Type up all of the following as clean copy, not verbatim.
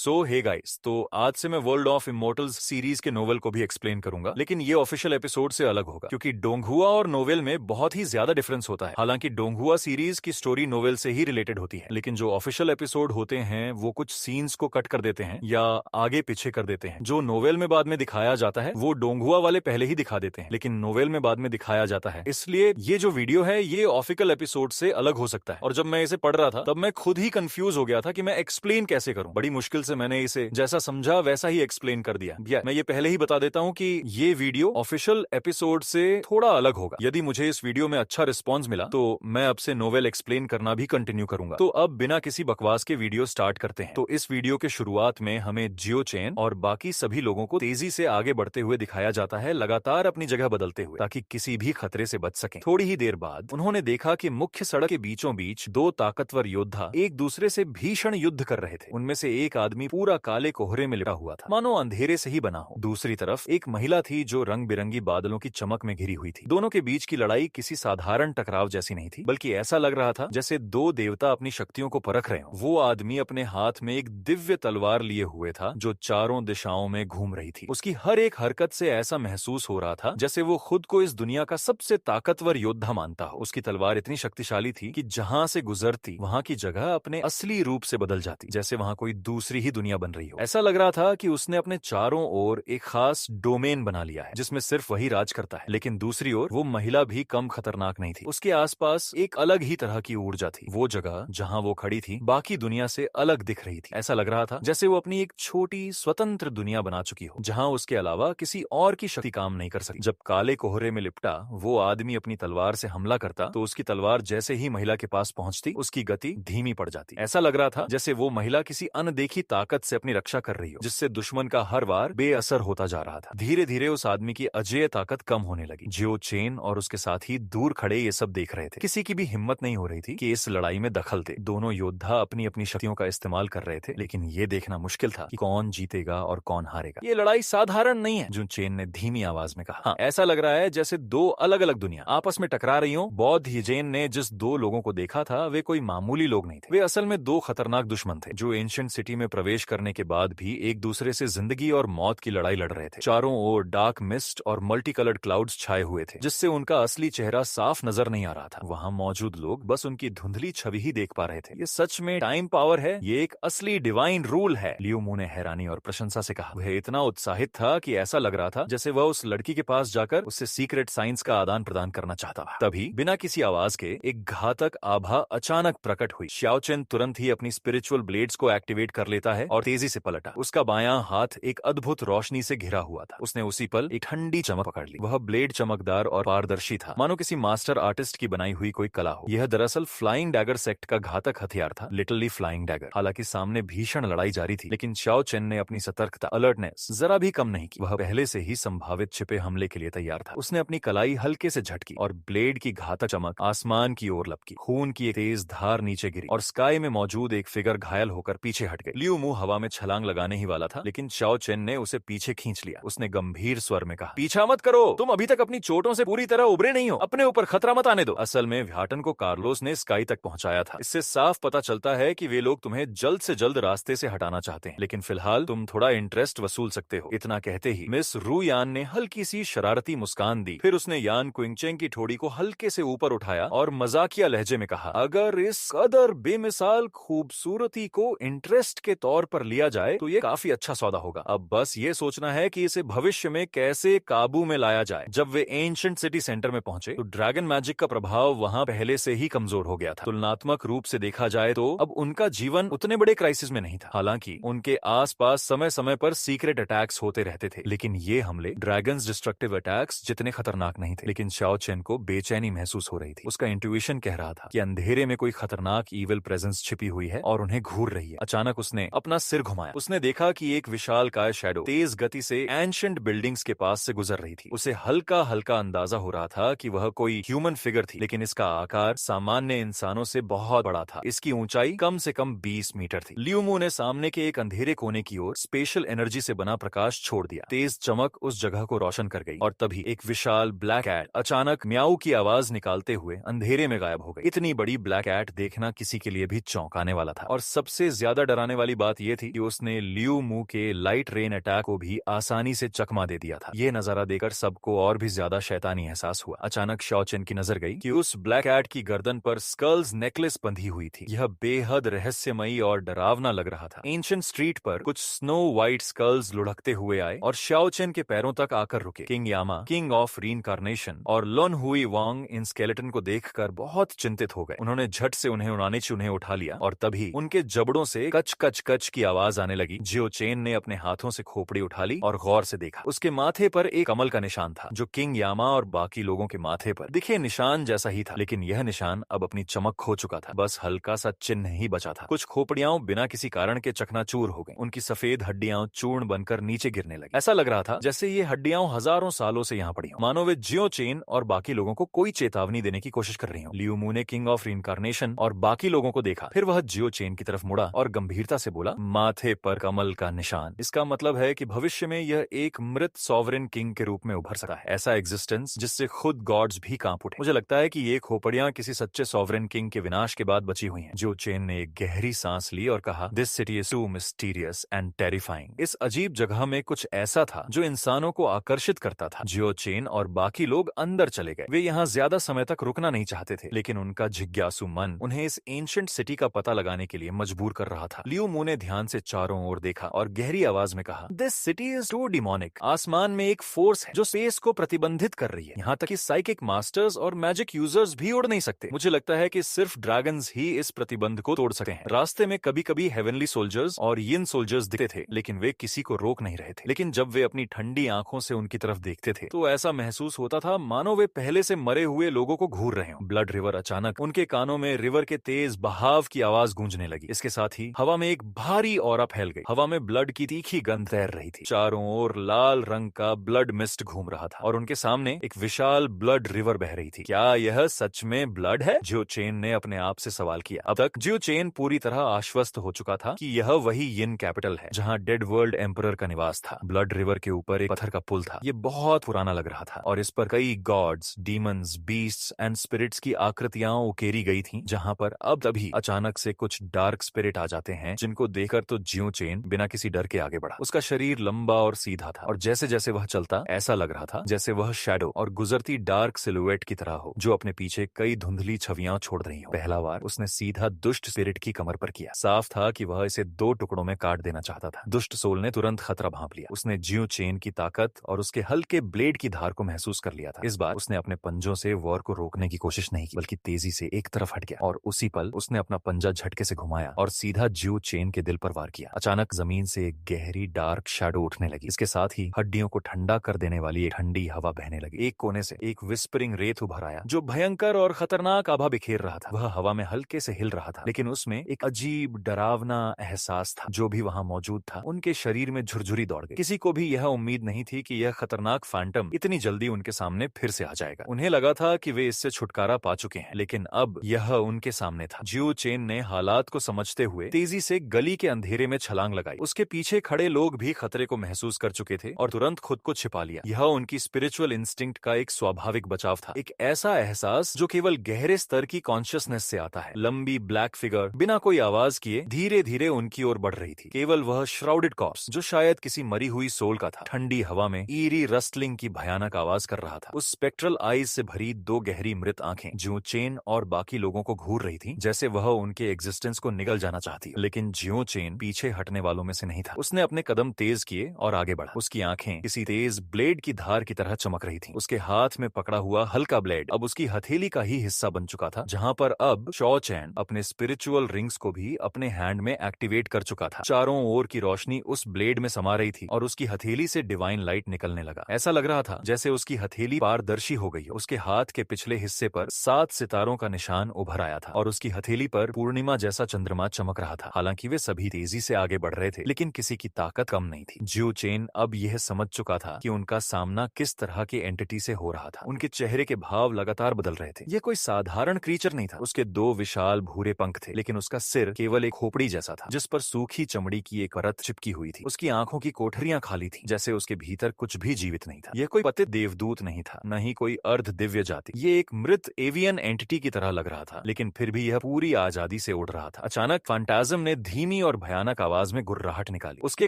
Hey guys, तो आज से मैं वर्ल्ड ऑफ इमोर्टल्स सीरीज के नोवेल को भी एक्सप्लेन करूंगा, लेकिन ये ऑफिशियल एपिसोड से अलग होगा क्योंकि डोंगहुआ और नोवेल में बहुत ही ज्यादा डिफरेंस होता है। हालांकि डोंगहुआ सीरीज की स्टोरी नोवेल से ही रिलेटेड होती है, लेकिन जो ऑफिशियल एपिसोड होते हैं वो कुछ सीन्स को कट कर देते हैं या आगे पीछे कर देते हैं। जो नोवेल में बाद में दिखाया जाता है वो डोंगहुआ वाले पहले ही दिखा देते हैं, लेकिन नोवेल में बाद में दिखाया जाता है। इसलिए ये जो वीडियो है ये ऑफिशियल एपिसोड से अलग हो सकता है। और जब मैं इसे पढ़ रहा था तब मैं खुद ही कंफ्यूज हो गया था कि मैं एक्सप्लेन कैसे करूं। बड़ी मुश्किल से मैंने इसे जैसा समझा वैसा ही एक्सप्लेन कर दिया। मैं ये पहले ही बता देता हूं कि ये वीडियो ऑफिशियल एपिसोड से थोड़ा अलग होगा। यदि मुझे इस वीडियो में अच्छा रिस्पॉन्स मिला तो मैं अब से नोवेल एक्सप्लेन करना भी कंटिन्यू करूंगा। तो अब बिना किसी बकवास के वीडियो स्टार्ट करते हैं। तो इस वीडियो के शुरुआत में हमें जियो चेन और बाकी सभी लोगों को तेजी से आगे बढ़ते हुए दिखाया जाता है, लगातार अपनी जगह बदलते हुए, ताकि किसी भी खतरे से बच सकें। थोड़ी ही देर बाद उन्होंने देखा कि मुख्य सड़क के बीचों बीच दो ताकतवर योद्धा एक दूसरे से भीषण युद्ध कर रहे थे। उनमें से एक आदमी पूरा काले कोहरे में लिटा हुआ था, मानो अंधेरे से ही बना हो। दूसरी तरफ एक महिला थी जो रंग बिरंगी बादलों की चमक में घिरी हुई थी। दोनों के बीच की लड़ाई किसी साधारण टकराव जैसी नहीं थी, बल्कि ऐसा लग रहा था जैसे दो देवता अपनी शक्तियों को परख रहे हों। वो आदमी अपने हाथ में एक दिव्य तलवार लिए हुए था जो चारों दिशाओं में घूम रही थी। उसकी हर एक हरकत से ऐसा महसूस हो रहा था जैसे वो खुद को इस दुनिया का सबसे ताकतवर योद्धा मानता हो। उसकी तलवार इतनी शक्तिशाली थी कि जहां से गुजरती वहां की जगह अपने असली रूप से बदल जाती, जैसे वहां कोई दूसरी ही दुनिया बन रही हो। ऐसा लग रहा था कि उसने अपने चारों ओर एक खास डोमेन बना लिया है जिसमें सिर्फ वही राज करता है। लेकिन दूसरी ओर वो महिला भी कम खतरनाक नहीं थी। उसके आसपास एक अलग ही तरह की ऊर्जा थी। वो जगह जहां वो खड़ी थी बाकी दुनिया से अलग दिख रही थी। ऐसा लग रहा था जैसे वो अपनी एक छोटी स्वतंत्र दुनिया बना चुकी हो, जहां उसके अलावा किसी और की शक्ति काम नहीं कर सकती। जब काले कोहरे में लिपटा वो आदमी अपनी तलवार से हमला करता तो उसकी तलवार जैसे ही महिला के पास पहुंचती उसकी गति धीमी पड़ जाती। ऐसा लग रहा था जैसे वो महिला किसी अनदेखी ताकत से अपनी रक्षा कर रही हो, जिससे दुश्मन का हर वार बेअसर होता जा रहा था। धीरे धीरे उस आदमी की अजेय ताकत कम होने लगी। जियो चेन और उसके साथी दूर खड़े ये सब देख रहे थे। किसी की भी हिम्मत नहीं हो रही थी कि इस लड़ाई में दखल दे। दोनों योद्धा अपनी अपनी शक्तियों का इस्तेमाल कर रहे थे, लेकिन ये देखना मुश्किल था कि कौन जीतेगा और कौन हारेगा। ये लड़ाई साधारण नहीं है, जुन चेन ने धीमी आवाज में कहा। हाँ, ऐसा लग रहा है जैसे दो अलग अलग दुनिया आपस में टकरा रही हो। बौद्ध हिजेन ने जिस दो लोगों को देखा था वे कोई मामूली लोग नहीं थे। वे असल में दो खतरनाक दुश्मन थे जो एंशिएंट सिटी में प्रवेश करने के बाद भी एक दूसरे से जिंदगी और मौत की लड़ाई लड़ रहे थे। चारों ओर डार्क मिस्ट और मल्टी कलर्ड क्लाउड्स छाए हुए थे, जिससे उनका असली चेहरा साफ नजर नहीं आ रहा था। वहां मौजूद लोग बस उनकी धुंधली छवि ही देख पा रहे थे। ये सच में टाइम पावर है, ये एक असली डिवाइन रूल है, लियू मू ने हैरानी और प्रशंसा से कहा। वह इतना उत्साहित था कि ऐसा लग रहा था जैसे वह उस लड़की के पास जाकर उससे सीक्रेट साइंस का आदान प्रदान करना चाहता था। तभी बिना किसी आवाज के एक घातक आभा अचानक प्रकट हुई। शाओ चेन तुरंत ही अपनी स्पिरिचुअल ब्लेड्स को एक्टिवेट कर लेता है और तेजी से पलटा। उसका बायां हाथ एक अद्भुत रोशनी से घिरा हुआ था। उसने उसी पल एक ठंडी चमक पकड़ ली। वह ब्लेड चमकदार और पारदर्शी था, मानो किसी मास्टर आर्टिस्ट की बनाई हुई कोई कला हो। यह दरअसल फ्लाइंग डैगर सेक्ट का घातक हथियार था, लिटरली फ्लाइंग डैगर। हालांकि सामने भीषण लड़ाई जारी थी, लेकिन शाओ चेन ने अपनी सतर्कता, अलर्टनेस जरा भी कम नहीं की। वह पहले से ही संभावित छिपे हमले के लिए तैयार था। उसने अपनी कलाई हल्के से झटकी और ब्लेड की घातक चमक आसमान की ओर लपकी। खून की एक तेज धार नीचे गिरी और स्काई में मौजूद एक फिगर घायल होकर पीछे हट गई। लियू मू हवा में छलांग लगाने ही वाला था, लेकिन शाओ चेन ने उसे पीछे खींच लिया। उसने गंभीर स्वर में कहा, पीछा मत करो, तुम अभी तक अपनी चोटों से पूरी तरह उबरे नहीं हो, अपने ऊपर खतरा मत आने दो। असल में व्याटन को कार्लोस ने स्काई तक पहुंचाया था। इससे साफ पता चलता है कि वे लोग तुम्हें जल्द से जल्द रास्ते से हटाना चाहते हैं, लेकिन फिलहाल तुम थोड़ा इंटरेस्ट वसूल सकते हो। इतना कहते ही मिस रू यान ने हल्की सी शरारती मुस्कान दी। फिर उसने यान क्विंगचेंग की ठोड़ी को हल्के से ऊपर उठाया और मजाकिया लहजे में कहा, अगर इस कदर बेमिसाल खूबसूरती को इंटरेस्ट के तौर पर लिया जाए तो ये काफी अच्छा सौदा होगा। अब बस ये सोचना है कि इसे भविष्य में कैसे काबू में लाया जाए। जब वे एंशिएंट सिटी सेंटर में पहुंचे तो ड्रैगन मैजिक का प्रभाव वहां पहले से ही कमजोर हो गया था। तुलनात्मक रूप से देखा जाए तो अब उनका जीवन उतने बड़े क्राइसिस में नहीं था। हालांकि उनके आसपास समय समय पर सीक्रेट अटैक्स होते रहते थे, लेकिन ये हमले ड्रैगन्स डिस्ट्रक्टिव अटैक्स जितने खतरनाक नहीं थे। लेकिन शाओ चेन को बेचैनी महसूस हो रही थी। उसका इंट्यूशन कह रहा था कि अंधेरे में कोई खतरनाक ईविल प्रेजेंस छिपी हुई है और उन्हें घूर रही है। अचानक उसने अपना सिर घुमाया। उसने देखा कि एक विशालकाय शैडो तेज गति से एंशिएंट बिल्डिंग्स के पास से गुजर रही थी। उसे हल्का हल्का अंदाजा हो रहा था कि वह कोई ह्यूमन फिगर थी, लेकिन इसका आकार सामान्य इंसानों से बहुत बड़ा था। इसकी ऊंचाई कम से कम 20 मीटर थी। लियू मू ने सामने के एक अंधेरे कोने की ओर स्पेशल एनर्जी से बना प्रकाश छोड़ दिया। तेज चमक उस जगह को रोशन कर गई और तभी एक विशाल ब्लैक कैट अचानक म्याऊ की आवाज निकालते हुए अंधेरे में गायब हो गई। इतनी बड़ी ब्लैक कैट देखना किसी के लिए भी चौंकाने वाला था। और सबसे ज्यादा डराने वाली बात बात यह थी कि उसने लियू मू के लाइट रेन अटैक को भी आसानी से चकमा दे दिया था। यह नजारा देकर सबको और भी ज्यादा शैतानी एहसास हुआ। अचानक शाओ चेन की नजर गई कि उस ब्लैक कैट की गर्दन पर स्कल्स नेकलेस बंधी हुई थी। यह बेहद रहस्यमयी और डरावना लग रहा था। एंशिएंट स्ट्रीट पर कुछ स्नो व्हाइट स्कल्स लुढ़कते हुए आए और शाओ चेन के पैरों तक आकर रुके। King Yama, king of reincarnation, और लन हुई वांग इन स्केलेटन को देखकर बहुत चिंतित हो गए। उन्होंने झट से उन्हें उड़ाने चुन्हें उठा लिया और तभी उनके जबड़ों से कच कच कच की आवाज आने लगी। जियो चेन ने अपने हाथों से खोपड़ी उठा ली और गौर से देखा। उसके माथे पर एक कमल का निशान था, जो किंग यामा और बाकी लोगों के माथे पर दिखे निशान जैसा ही था, लेकिन यह निशान अब अपनी चमक खो चुका था। बस हल्का सा चिन्ह ही बचा था। कुछ खोपड़ियां बिना किसी कारण के चकनाचूर हो गईं। उनकी सफेद हड्डियां चूर्ण बनकर नीचे गिरने लगी। ऐसा लग रहा था जैसे ये हड्डियां हजारों सालों से यहाँ पड़ी हों, मानो वे जियो चेन और बाकी लोगों को कोई चेतावनी देने की कोशिश कर रही हो। लियू मू ने किंग ऑफ रीइंकार्नेशन और बाकी लोगों को देखा। फिर वह जियो चेन की तरफ मुड़ा और गंभीरता से बोला, माथे पर कमल का निशान। इसका मतलब है कि भविष्य में यह एक मृत सॉवरेन किंग के रूप में उभर सकता है। ऐसा एग्जिस्टेंस जिससे खुद गॉड्स भी कांप उठे। मुझे लगता है कि ये खोपड़ियां किसी सच्चे सॉवरेन किंग के विनाश के बाद बची हुई हैं। जियो चेन ने एक गहरी सांस ली और कहा, this city is too mysterious and terrifying. इस अजीब जगह में कुछ ऐसा था जो इंसानों को आकर्षित करता था। जियो चेन और बाकी लोग अंदर चले गए। वे यहाँ ज्यादा समय तक रुकना नहीं चाहते थे, लेकिन उनका जिज्ञासु मन उन्हें इस एंशिएंट सिटी का पता लगाने के लिए मजबूर कर रहा था। लियू मू ने ध्यान से चारों ओर देखा और गहरी आवाज में कहा, this city is too demonic. आसमान में एक फोर्स है जो स्पेस को प्रतिबंधित कर रही है। यहाँ तक कि साइकिक मास्टर्स और मैजिक यूजर्स भी उड़ नहीं सकते। मुझे लगता है कि सिर्फ ड्रैगन्स ही इस प्रतिबंध को तोड़ सकते हैं। रास्ते में कभी कभी हेवनली सोल्जर्स और यिन सोल्जर्स दिखते थे, लेकिन वे किसी को रोक नहीं रहे थे। लेकिन जब वे अपनी ठंडी आंखों से उनकी तरफ देखते थे तो ऐसा महसूस होता था मानो वे पहले से मरे हुए लोगों को घूर रहे हों। ब्लड रिवर अचानक उनके कानों में रिवर के तेज बहाव की आवाज गूंजने लगी। इसके साथ ही हवा में एक भारी ऑरा फैल गई। हवा में ब्लड की तीखी गंध तैर रही थी। चारों ओर लाल रंग का ब्लड मिस्ट घूम रहा था और उनके सामने एक विशाल ब्लड रिवर बह रही थी। क्या यह सच में ब्लड है? जियो चेन ने अपने आप से सवाल किया। अब तक जियो चेन पूरी तरह आश्वस्त हो चुका था कि यह वही यिन कैपिटल है जहां डेड वर्ल्ड एम्परर का निवास था। ब्लड रिवर के ऊपर एक पत्थर का पुल था। ये बहुत पुराना लग रहा था और इस पर कई gods, demons, beasts and spirits की आकृतियां उकेरी गई थी, जहां पर अब तभी अचानक से कुछ डार्क स्पिरिट आ जाते हैं जिनको देखकर तो जियो चेन बिना किसी डर के आगे बढ़ा। उसका शरीर लंबा और सीधा था और जैसे जैसे वह चलता ऐसा लग रहा था जैसे वह शैडो और गुजरती डार्क सिलुएट की तरह हो, जो अपने पीछे कई धुंधली छवियां छोड़ रही हो। पहला वार उसने सीधा दुष्ट स्पिरिट की कमर पर किया। साफ था कि वह इसे 2 टुकड़ों में काट देना चाहता था। दुष्ट सोल ने तुरंत खतरा भांप लिया। उसने जियो चेन की ताकत और उसके हल्के ब्लेड की धार को महसूस कर लिया था। इस बार उसने अपने पंजों से वॉर को रोकने की कोशिश नहीं की, बल्कि तेजी से एक तरफ हट गया और उसी पल उसने अपना पंजा झटके से घुमाया और सीधा जियो चेन के दिल पर वार किया। अचानक जमीन से एक गहरी डार्क शैडो उठने लगी। इसके साथ ही हड्डियों को ठंडा कर देने वाली एक ठंडी हवा बहने लगी। एक कोने से एक विस्परिंग रेत उभर आया जो भयंकर और खतरनाक आभा बिखेर रहा था। वह हवा में हल्के से हिल रहा था, लेकिन उसमें एक अजीब डरावना एहसास था। जो भी वहां मौजूद था उनके शरीर में झुरझुरी दौड़ गई। किसी को भी यह उम्मीद नहीं थी कि यह खतरनाक फैंटम इतनी जल्दी उनके सामने फिर से आ जाएगा। उन्हें लगा था कि वे इससे छुटकारा पा चुके हैं, लेकिन अब यह उनके सामने था। जियो चेन ने हालात को समझते हुए तेजी से गली के अंधेरे में छलांग लगाई। उसके पीछे खड़े लोग भी खतरे को महसूस कर चुके थे और तुरंत खुद को छिपा लिया। यह उनकी स्पिरिचुअल इंस्टिंक्ट का एक स्वाभाविक बचाव था, एक ऐसा एहसास जो केवल गहरे स्तर की कॉन्शियसनेस से आता है। लंबी ब्लैक फिगर बिना कोई आवाज किए धीरे धीरे उनकी ओर बढ़ रही थी। केवल वह श्राउडेड कॉर्प्स जो शायद किसी मरी हुई सोल का था, ठंडी हवा में ईरी रस्टलिंग की भयानक आवाज कर रहा था। उस स्पेक्ट्रल आईज से भरी 2 गहरी मृत आंखें जियो चेन और बाकी लोगों को घूर रही थी, जैसे वह उनके एग्जिस्टेंस को निगल जाना चाहती। लेकिन जियो चेन पीछे हटने वालों में से नहीं था। उसने अपने कदम तेज किए और आगे बढ़ा। उसकी आंखें किसी तेज ब्लेड की धार की तरह चमक रही थी। उसके हाथ में पकड़ा हुआ हल्का ब्लेड अब उसकी हथेली का ही हिस्सा बन चुका था, जहां पर अब शॉ चैन अपने स्पिरिचुअल रिंग्स को भी अपने हैंड में एक्टिवेट कर चुका था। चारों ओर की रोशनी उस ब्लेड में समा रही थी और उसकी हथेली से डिवाइन लाइट निकलने लगा। ऐसा लग रहा था जैसे उसकी हथेली पारदर्शी हो गई। उसके हाथ के पिछले हिस्से पर 7 सितारों का निशान उभर आया था और उसकी हथेली पर पूर्णिमा जैसा चंद्रमा चमक रहा था। हालांकि वे सभी तेजी से आगे बढ़ रहे थे, लेकिन किसी की ताकत कम नहीं थी। जियो चेन अब यह समझ चुका था कि उनका सामना किस तरह की एंटिटी से हो रहा था। उनके चेहरे के भाव लगातार बदल रहे थे। यह कोई साधारण क्रीचर नहीं था। उसके 2 विशाल भूरे पंख थे, लेकिन उसका सिर केवल एक खोपड़ी जैसा था जिस पर सूखी चमड़ी की एक परत चिपकी हुई थी। उसकी आंखों की कोठरियां खाली थी, जैसे उसके भीतर कुछ भी जीवित नहीं था। यह कोई पतित देवदूत नहीं था, न ही कोई अर्ध दिव्य जाति। ये एक मृत एवियन एंटिटी की तरह लग रहा था, लेकिन फिर भी यह पूरी आजादी से उड़ रहा था। अचानक फैंटाज्म ने धीमी और भयानक आवाज में गुर्राहट निकाली। उसके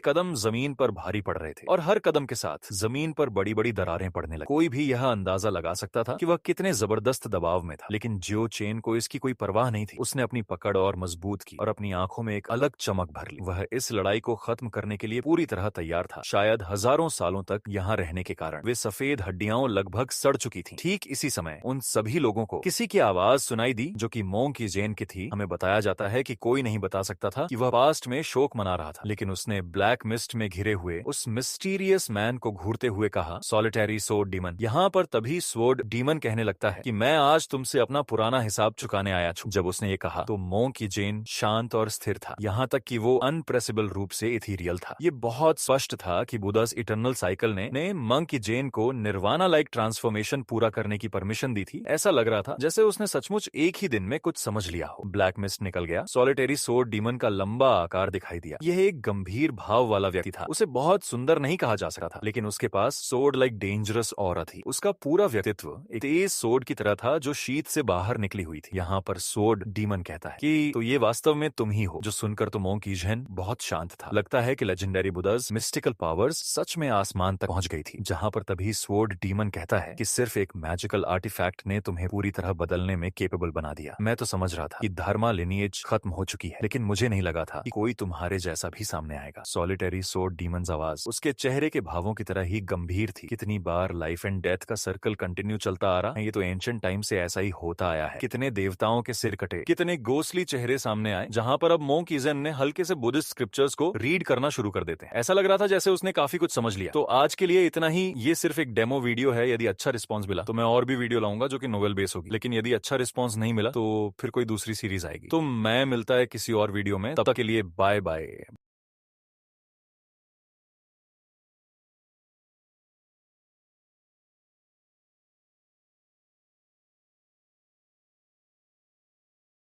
कदम जमीन पर भारी पड़ रहे थे और हर कदम के साथ जमीन पर बड़ी बड़ी दरारें पड़ने लगी। कोई भी यह अंदाजा लगा सकता था कि वह कितने जबरदस्त दबाव में था, लेकिन जो चेन को इसकी कोई परवाह नहीं थी। उसने अपनी पकड़ और मजबूत की और अपनी आंखों में एक अलग चमक भर ली। वह इस लड़ाई को खत्म करने के लिए पूरी तरह तैयार था। शायद हजारों सालों तक यहाँ रहने के कारण वे सफेद हड्डियां लगभग सड़ चुकी थी। ठीक इसी समय उन सभी लोगों को किसी की आवाज सुनाई दी जो कि मोंकी जेन की थी। हमें बताया जाता है कि कोई नहीं बता सकता था कि वह पास्ट में शोक मना रहा था, लेकिन उसने ब्लैक मिस्ट में घिरे हुए उस मिस्टीरियस मैन को घूरते हुए कहा, सॉलिटरी सोर्ड डीमन। यहाँ पर तभी स्वॉर्ड डीमन कहने लगता है कि मैं आज तुमसे अपना पुराना हिसाब चुकाने आया छूं। जब उसने ये कहा तो मोंकी जेन शांत और स्थिर था, यहाँ तक कि वो अनप्रेसिबल रूप से इथीरियल था। ये बहुत स्पष्ट था कि बुदास इटर्नल साइकिल ने मोंकी जेन को निर्वाणा लाइक ट्रांसफॉर्मेशन पूरा करने की परमिशन दी थी। ऐसा लग रहा था जैसे उसने सचमुच एक ही दिन में कुछ समझ लिया हो। ब्लैक मिस्ट निकल गया। सॉलिटरी सोर्ड डीमन का लंबा आकार दिखाई दिया। यह एक गंभीर भाव वाला व्यक्ति था। उसे बहुत सुंदर नहीं कहा जा सकता था, लेकिन उसके पास सोर्ड लाइक डेंजरस ऑरा थी। उसका पूरा व्यक्तित्व एक तेज सोर्ड की तरह था जो शीत से बाहर निकली हुई थी। यहाँ पर सोर्ड डीमन कहता है कि तो ये वास्तव में तुम ही हो। जो सुनकर तो मोंकी जेन बहुत शांत था। लगता है कि लेजेंडरी बुदास मिस्टिकल पावर्स सच में आसमान तक पहुंच गई थी। जहाँ पर तभी स्वॉर्ड डीमन कहता है कि सिर्फ एक मैजिकल आर्टिफैक्ट ने तुम्हें पूरी तरह बदलने में केपेबल बना दिया। मैं तो समझ रहा था कि धर्मा लिनिएज खत्म हो चुकी है, लेकिन मुझे नहीं लगा था कि कोई तुम्हारे जैसा भी सामने आएगा। सॉलिटरी स्वॉर्ड डीमन आवाज उसके चेहरे के भावों की तरह ही गंभीर थी। कितनी बार लाइफ एंड डेथ का सर्कल कंटिन्यू चलता आ रहा है। ये तो एंशिएंट टाइम से ऐसा ही होता आया है। कितने देवताओं के सिर कटे, कितने गोस्टली चेहरे सामने आए, जहां पर अब मोंकी जेन ने हल्के से बुद्धिस्ट स्क्रिप्चर्स को रीड करना शुरू कर देते हैं। ऐसा लग रहा था जैसे उसने काफी कुछ समझ लिया। तो आज के लिए इतना ही। ये सिर्फ एक डेमो वीडियो है। यदि अच्छा रिस्पॉन्स मिला तो मैं और भी वीडियो लाऊंगा जो कि नोवेल बेस होगी, लेकिन यदि अच्छा रिस्पॉन्स नहीं मिला तो फिर कोई दूसरी सीरीज आएगी। तो मैं मिलता है किसी और वीडियो में। तब तक के लिए बाय बाय।